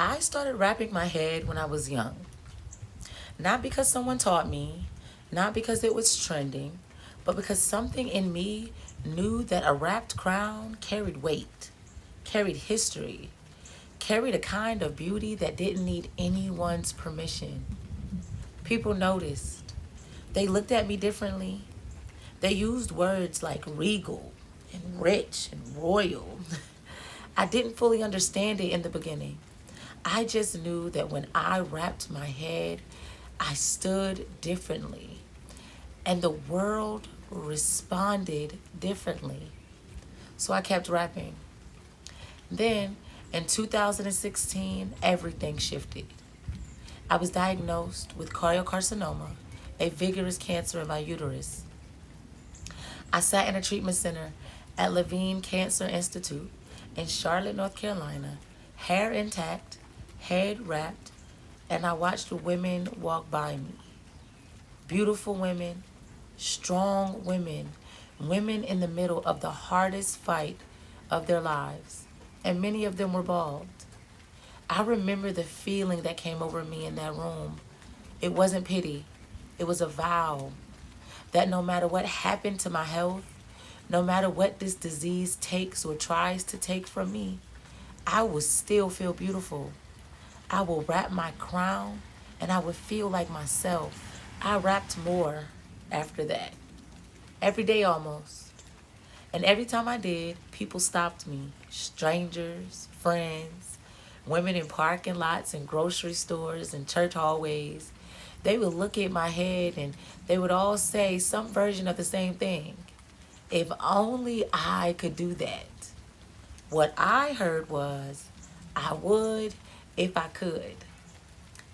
I started wrapping my head when I was young. Not because someone taught me, not because it was trending, but because something in me knew that a wrapped crown carried weight, carried history, carried a kind of beauty that didn't need anyone's permission. People noticed. They looked at me differently. They used words like regal and rich and royal. I didn't fully understand it in the beginning. I just knew that when I wrapped my head, I stood differently, and the world responded differently. So I kept rapping. Then, in 2016, everything shifted. I was diagnosed with carcinoma, a vigorous cancer in my uterus. I sat in a treatment center at Levine Cancer Institute in Charlotte, North Carolina, hair intact, head wrapped, and I watched women walk by me. Beautiful women, strong women, women in the middle of the hardest fight of their lives, and many of them were bald. I remember the feeling that came over me in that room. It wasn't pity, it was a vow that no matter what happened to my health, no matter what this disease takes or tries to take from me, I will still feel beautiful. I will wrap my crown and I would feel like myself. I rapped more after that, every day almost. And every time I did, people stopped me, strangers, friends, women in parking lots and grocery stores and church hallways. They would look at my head and they would all say some version of the same thing. If only I could do that. What I heard was, I would if I could.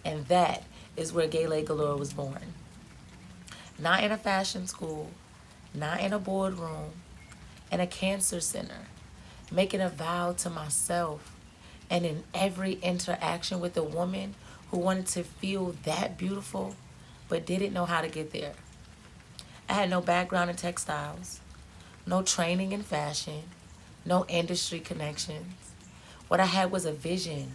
And that is where Gele Galore was born. Not in a fashion school, not in a boardroom, in a cancer center, making a vow to myself and in every interaction with a woman who wanted to feel that beautiful but didn't know how to get there. I had no background in textiles, no training in fashion, no industry connections. What I had was a vision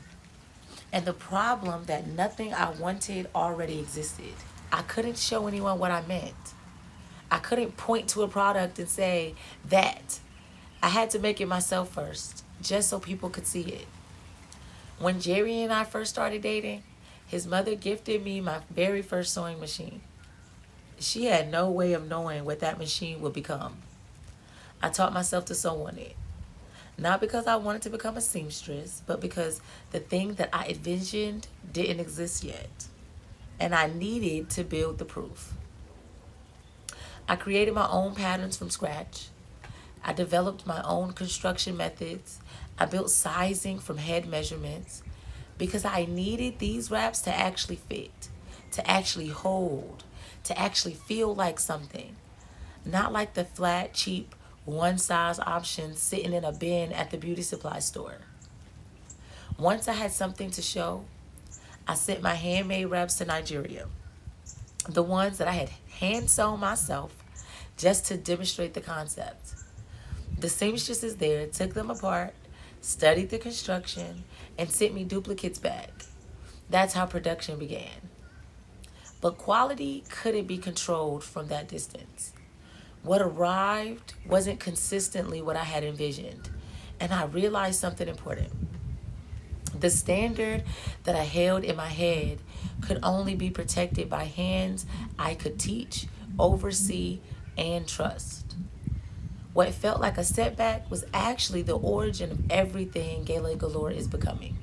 and the problem that nothing I wanted already existed. I couldn't show anyone what I meant. I couldn't point to a product and say that. I had to make it myself first, just so people could see it. When Jerry and I first started dating, his mother gifted me my very first sewing machine. She had no way of knowing what that machine would become. I taught myself to sew on it. Not because I wanted to become a seamstress, but because the thing that I envisioned didn't exist yet. And I needed to build the proof. I created my own patterns from scratch. I developed my own construction methods. I built sizing from head measurements because I needed these wraps to actually fit, to actually hold, to actually feel like something. Not like the flat, cheap, one size option sitting in a bin at the beauty supply store. Once I had something to show, I sent my handmade wraps to Nigeria, the ones that I had hand sewn myself just to demonstrate the concept. The seamstresses there took them apart, studied the construction, and sent me duplicates back. That's how production began. But quality couldn't be controlled from that distance. What arrived wasn't consistently what I had envisioned, and I realized something important. The standard that I held in my head could only be protected by hands I could teach, oversee, and trust. What felt like a setback was actually the origin of everything Gele Galore is becoming.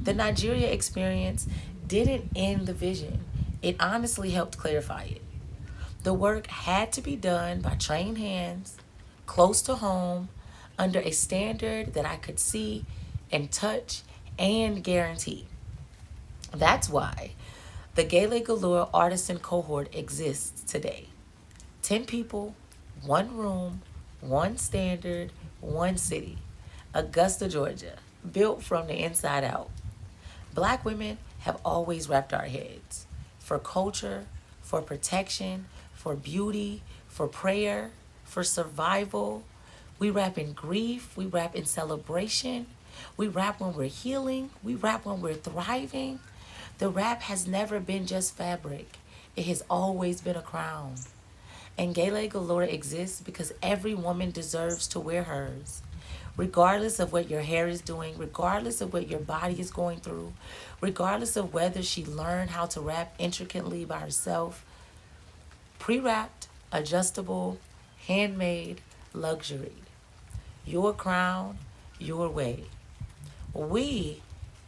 The Nigeria experience didn't end the vision. It honestly helped clarify it. The work had to be done by trained hands, close to home, under a standard that I could see and touch and guarantee. That's why the Gele Galore artisan cohort exists today. 10 people, one room, one standard, one city. Augusta, Georgia, built from the inside out. Black women have always wrapped our heads for culture, for protection, for beauty, for prayer, for survival. We wrap in grief, we wrap in celebration, We rap when we're healing. We rap when we're thriving. The rap has never been just fabric. It has always been a crown. And Gele Galore exists because every woman deserves to wear hers. Regardless of what your hair is doing, regardless of what your body is going through, regardless of whether she learned how to rap intricately by herself, pre-wrapped, adjustable, handmade, luxury. Your crown, your way. We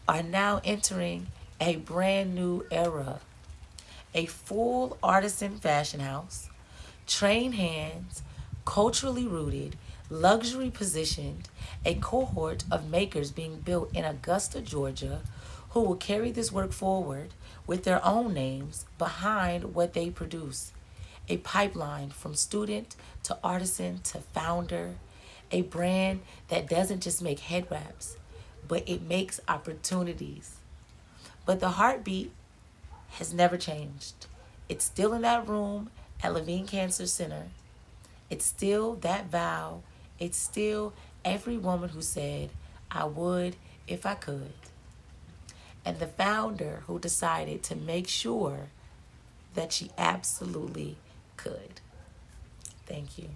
are now entering a brand new era. A full artisan fashion house, trained hands, culturally rooted, luxury positioned, a cohort of makers being built in Augusta, Georgia, who will carry this work forward with their own names behind what they produce. A pipeline from student to artisan to founder, a brand that doesn't just make head wraps, but it makes opportunities. But the heartbeat has never changed. It's still in that room at Levine Cancer Center. It's still that vow. It's still every woman who said, I would if I could. And the founder who decided to make sure that she absolutely could. Thank you.